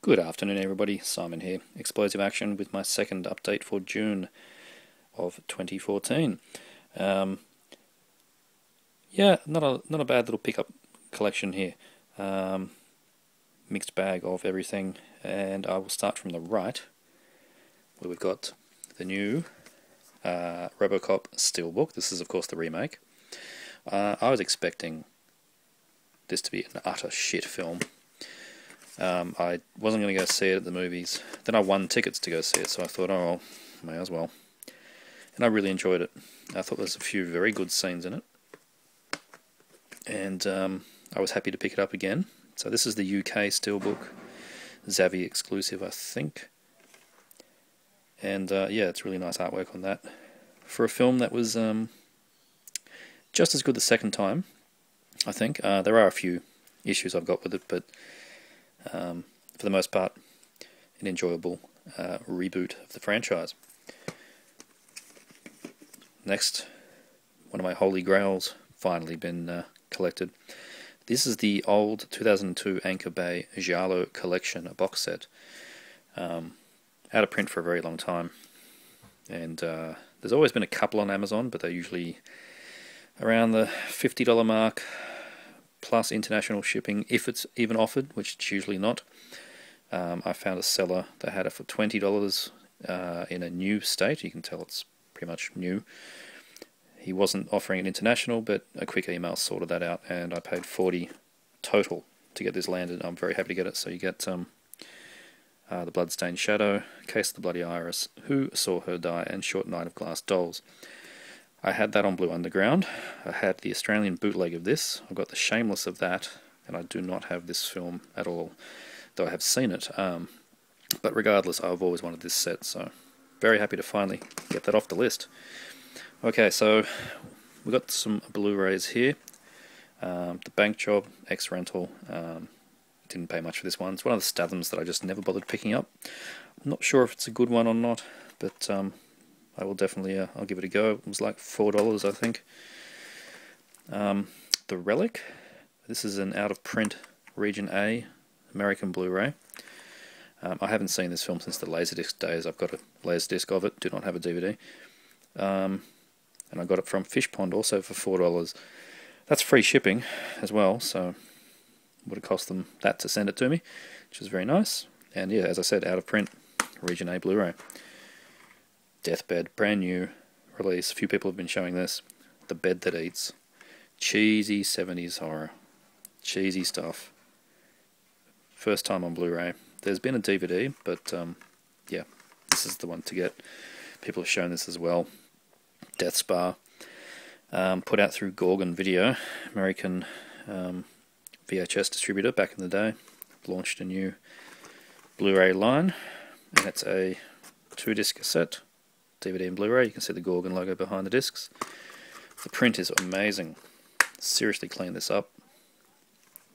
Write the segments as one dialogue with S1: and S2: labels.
S1: Good afternoon everybody, Simon here. Explosive action with my second update for June of 2014. Yeah, not a bad little pickup collection here. Mixed bag of everything, and I will start from the right, where we've got the new RoboCop Steelbook. This is of course the remake. I was expecting this to be an utter shit film. I wasn't going to go see it at the movies. Then I won tickets to go see it, so I thought, oh, well, may as well. And I really enjoyed it. I thought there's a few very good scenes in it. And I was happy to pick it up again. So this is the UK Steelbook, Xavi exclusive, I think. And yeah, it's really nice artwork on that. For a film that was just as good the second time, I think. There are a few issues I've got with it, but for the most part, an enjoyable reboot of the franchise. Next, one of my holy grails finally been collected. This is the old 2002 Anchor Bay Giallo collection, a box set. Out of print for a very long time, and there's always been a couple on Amazon, but they're usually around the $50 mark, plus international shipping, if it's even offered, which it's usually not. I found a seller that had it for $20 in a new state. You can tell it's pretty much new. He wasn't offering it international, but a quick email sorted that out, and I paid $40 total to get this landed. I'm very happy to get it. So you get the Bloodstained Shadow, Case of the Bloody Iris, Who Saw Her Die, and Short Night of Glass Dolls. I had that on Blue Underground. I had the Australian bootleg of this. I've got the Shameless of that, and I do not have this film at all, though I have seen it. But regardless, I've always wanted this set, so very happy to finally get that off the list. Okay, so we've got some Blu-rays here. The Bank Job, X-Rental. Didn't pay much for this one. It's one of the Stathams that I just never bothered picking up. I'm not sure if it's a good one or not, but I will definitely, I'll give it a go. It was like $4, I think. The Relic. This is an out-of-print Region A American Blu-ray. I haven't seen this film since the Laserdisc days. I've got a Laserdisc of it, do not have a DVD. And I got it from Fish Pond also for $4. That's free shipping as well, so would have cost them that to send it to me, which is very nice. And yeah, as I said, out-of-print Region A Blu-ray. Deathbed, brand new release. A few people have been showing this. The Bed That Eats. Cheesy 70s horror. Cheesy stuff. First time on Blu-ray. There's been a DVD, but yeah, this is the one to get. People have shown this as well. Death Spa. Put out through Gorgon Video, American VHS distributor back in the day. Launched a new Blu-ray line, and it's a 2-disc set. DVD and Blu-ray. You can see the Gorgon logo behind the discs. The print is amazing. Seriously clean this up.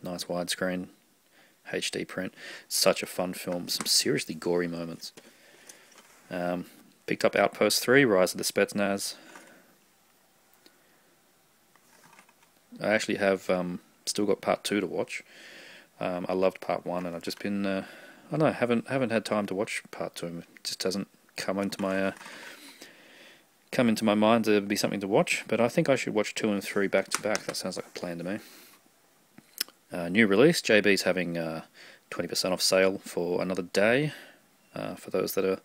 S1: Nice widescreen HD print. Such a fun film. Some seriously gory moments. Picked up Outpost 3, Rise of the Spetsnaz. I actually have still got Part 2 to watch. I loved Part 1, and I've just been I don't know, haven't had time to watch Part 2. It just hasn't come into my mind to be something to watch, but I think I should watch 2 and 3 back to back. That sounds like a plan to me. New release, JB's having 20% off sale for another day for those that are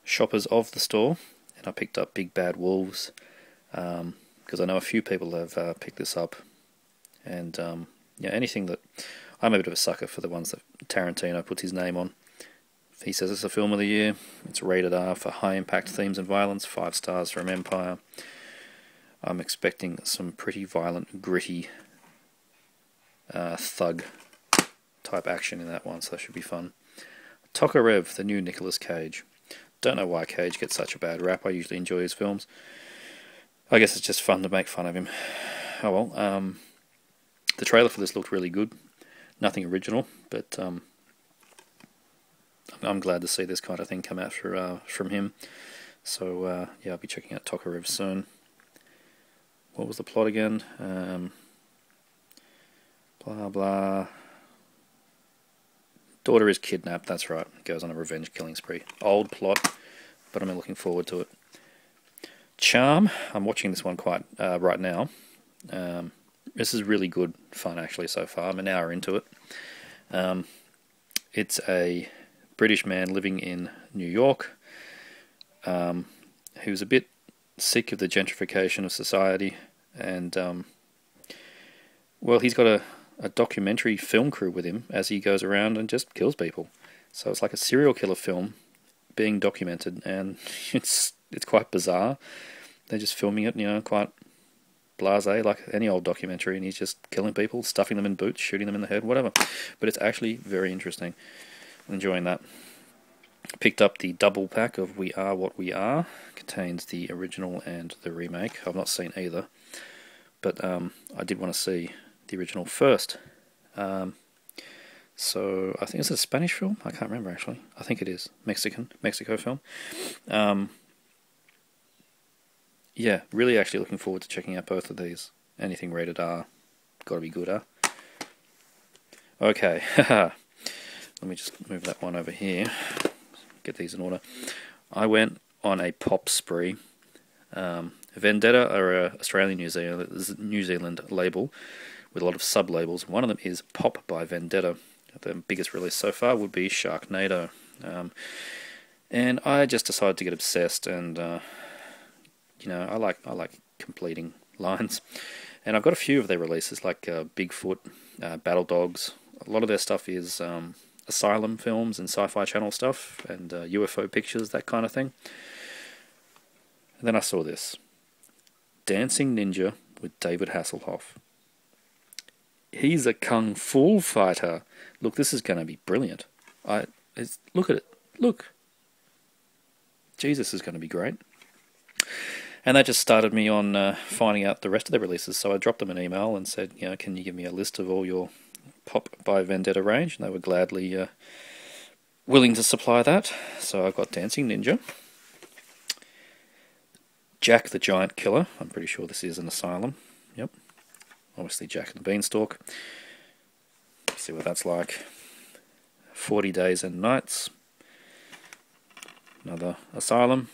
S1: shoppers of the store, and I picked up Big Bad Wolves because I know a few people have picked this up, and yeah, anything that I'm a bit of a sucker for the ones that Tarantino puts his name on. He says it's a film of the year. It's rated R for high impact themes and violence, 5 stars from Empire. I'm expecting some pretty violent, gritty, thug type action in that one, so that should be fun. Tokarev, the new Nicolas Cage. Don't know why Cage gets such a bad rap. I usually enjoy his films. I guess it's just fun to make fun of him. Oh well. The trailer for this looked really good. Nothing original, but I'm glad to see this kind of thing come out from him. So yeah, I'll be checking out Tokarev soon. What was the plot again? Blah blah. Daughter is kidnapped, that's right. Goes on a revenge killing spree. Old plot, but I'm looking forward to it. Charm, I'm watching this one quite right now. This is really good fun actually so far. I'm an hour into it. It's a British man living in New York who's a bit sick of the gentrification of society, and well, he's got a documentary film crew with him as he goes around and just kills people. So it's like a serial killer film being documented, and it's quite bizarre. They're just filming it, you know, quite blasé, like any old documentary, and he's just killing people, stuffing them in boots, shooting them in the head, whatever. But it's actually very interesting. I'm enjoying that. Picked up the double pack of We Are What We Are. Contains the original and the remake. I've not seen either, but I did want to see the original first. So I think it's a Spanish film. I can't remember actually. I think it is Mexico film. Yeah, really actually looking forward to checking out both of these. Anything rated R, gotta be good, huh? Okay, let me just move that one over here. Get these in order. I went on a pop spree. Vendetta are an Australian New Zealand label with a lot of sub-labels. One of them is Pop by Vendetta. The biggest release so far would be Sharknado. And I just decided to get obsessed, and you know, I like completing lines. And I've got a few of their releases, like Bigfoot, Battle Dogs. A lot of their stuff is Asylum films and Sci-Fi Channel stuff, and UFO pictures, that kind of thing. And then I saw this. Dancing Ninja with David Hasselhoff. He's a kung fu fighter. Look, this is going to be brilliant. Look at it. Look. Jesus, this is going to be great. And that just started me on finding out the rest of their releases. So I dropped them an email and said, you know, can you give me a list of all your Pop by Vendetta range? And they were gladly willing to supply that. So I've got Dancing Ninja. Jack the Giant Killer. I'm pretty sure this is an Asylum. Yep. Obviously Jack and the Beanstalk. See what that's like. 40 Days and Nights. Another Asylum.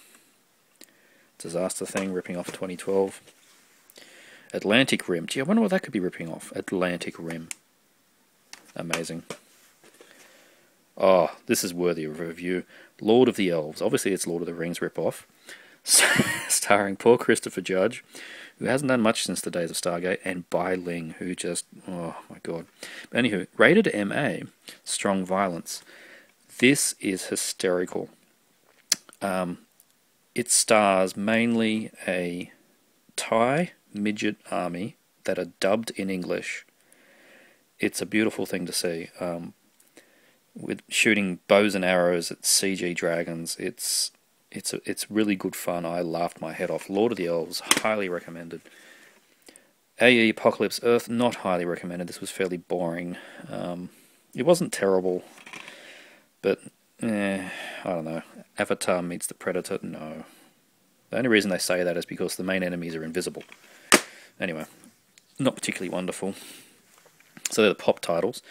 S1: Disaster Thing, ripping off 2012. Atlantic Rim. Gee, I wonder what that could be ripping off. Atlantic Rim. Amazing. Oh, this is worthy of a review. Lord of the Elves. Obviously it's Lord of the Rings rip-off. Starring poor Christopher Judge, who hasn't done much since the days of Stargate, and Bai Ling, who just, oh my god. But anywho, rated MA, strong violence. This is hysterical. It stars mainly a Thai midget army that are dubbed in English. It's a beautiful thing to see. With shooting bows and arrows at CG dragons, it's really good fun. I laughed my head off. Lord of the Elves, highly recommended. AE Apocalypse Earth, not highly recommended. This was fairly boring. It wasn't terrible, but I don't know. Avatar meets the Predator? No. The only reason they say that is because the main enemies are invisible. Anyway, not particularly wonderful. So they're the pop titles.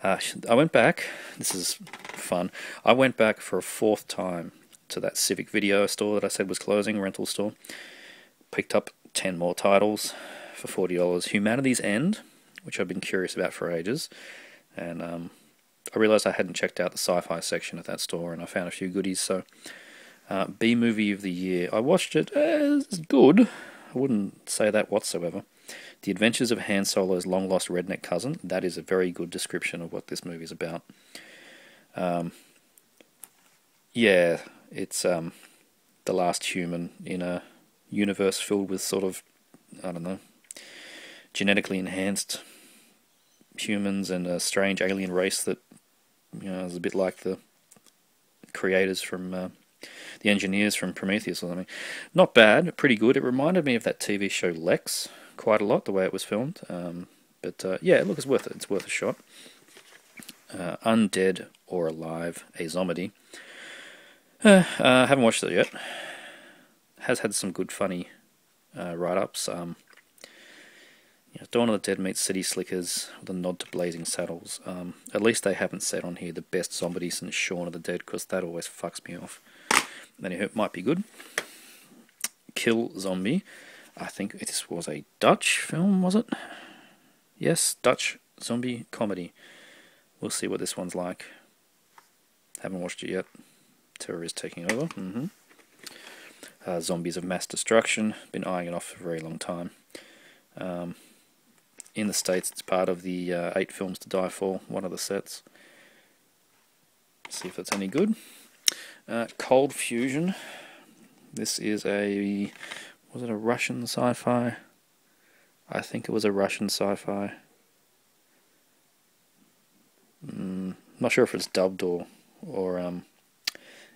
S1: I went back, this is fun, I went back for a fourth time to that Civic video store that I said was closing, rental store. Picked up 10 more titles for $40. Humanity's End, which I've been curious about for ages, and I realised I hadn't checked out the sci-fi section at that store, and I found a few goodies. So B-movie of the year, I watched it. It's good, I wouldn't say that whatsoever. The Adventures of Han Solo's long-lost redneck cousin. That is a very good description of what this movie is about. Yeah, it's the last human in a universe filled with sort of, I don't know, genetically enhanced humans and a strange alien race that, you know, is a bit like the creators from, the engineers from Prometheus or something. Not bad, pretty good. It reminded me of that TV show Lex quite a lot, the way it was filmed. But yeah, look, it's worth it. It's worth a shot. Undead or Alive, a Zomedy. Haven't watched it yet. Has had some good funny write-ups. Dawn of the Dead meets City Slickers with a nod to Blazing Saddles. At least they haven't said on here the best zombie since Shaun of the Dead, because that always fucks me off. Anywho, it might be good. Kill Zombie. I think this was a Dutch film, was it? Yes, Dutch zombie comedy. We'll see what this one's like. Haven't watched it yet. Terror is taking over. Zombies of Mass Destruction. Been eyeing it off for a very long time. In the States, it's part of the 8 Films to Die For, one of the sets. See if it's any good. Cold Fusion. This is a... was it a Russian sci-fi? I think it was a Russian sci-fi. Not sure if it's dubbed or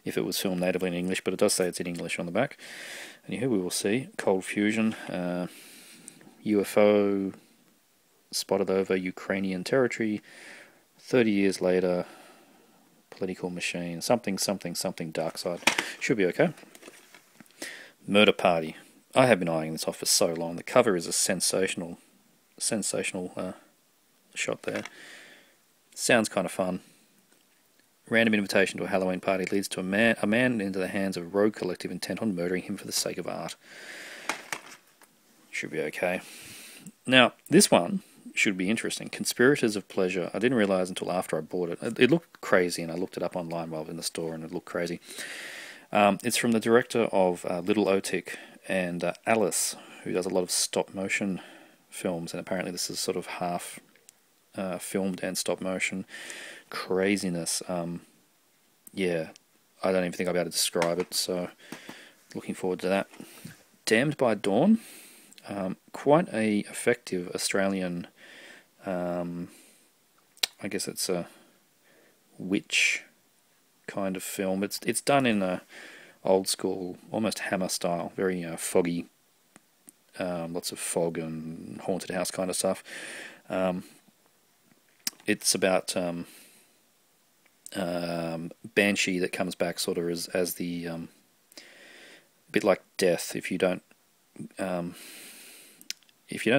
S1: if it was filmed natively in English, but it does say it's in English on the back. And here we will see Cold Fusion, UFO spotted over Ukrainian territory. 30 years later, political machine, something dark side. Should be okay. Murder Party. I have been eyeing this off for so long. The cover is a sensational shot there. Sounds kind of fun. Random invitation to a Halloween party leads to a man into the hands of a rogue collective intent on murdering him for the sake of art. Should be okay. Now, this one should be interesting. Conspirators of Pleasure. I didn't realise until after I bought it. It looked crazy, and I looked it up online while I was in the store, and it looked crazy. It's from the director of Little Otik and Alice, who does a lot of stop-motion films, and apparently this is sort of half filmed and stop-motion craziness. Yeah, I don't even think I'll be able to describe it, so looking forward to that. Damned by Dawn. Quite a effective Australian, I guess it's a witch kind of film. It's done in a old school, almost Hammer style, very foggy, lots of fog and haunted house kind of stuff. It's about Banshee that comes back sort of as the bit like death. If you don't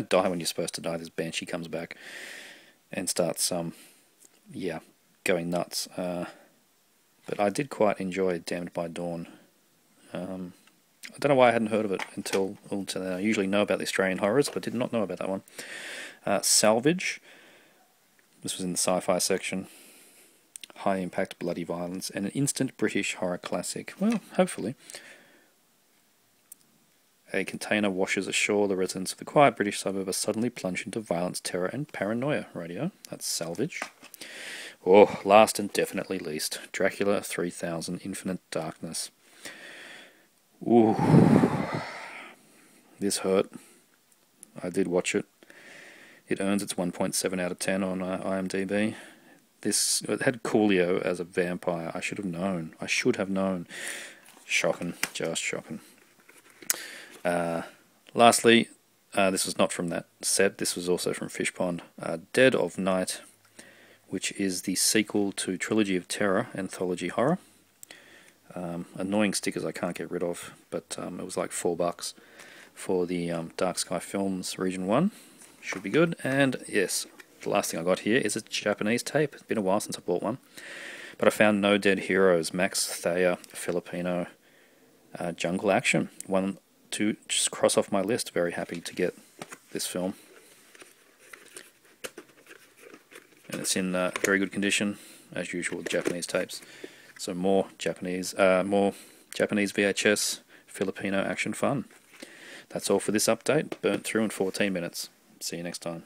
S1: die when you're supposed to die, this Banshee comes back and starts going nuts. But I did quite enjoy Damned by Dawn. I don't know why I hadn't heard of it until now. I usually know about the Australian horrors, but did not know about that one. Salvage. This was in the sci-fi section. High impact bloody violence and an instant British horror classic. Well, hopefully. A container washes ashore. The residents of the quiet British suburb are suddenly plunged into violence, terror and paranoia. Radio. That's Salvage. Oh, last and definitely least, Dracula 3000 Infinite Darkness. Ooh. This hurt. I did watch it. It earns its 1.7 out of 10 on IMDb. It had Coolio as a vampire. I should have known. Shocking. Just shocking. Lastly, this was not from that set. This was also from Fish Pond. Dead of Night, which is the sequel to Trilogy of Terror Anthology Horror. Annoying stickers I can't get rid of, but it was like $4 for the Dark Sky Films Region 1. Should be good. And yes, the last thing I got here is a Japanese tape. It's been a while since I bought one. But I found No Dead Heroes, Max Thayer, Filipino jungle action. One to just cross off my list. Very happy to get this film. And it's in very good condition, as usual with Japanese tapes. So more Japanese VHS Filipino action fun. That's all for this update. Burnt through in 14 minutes. See you next time.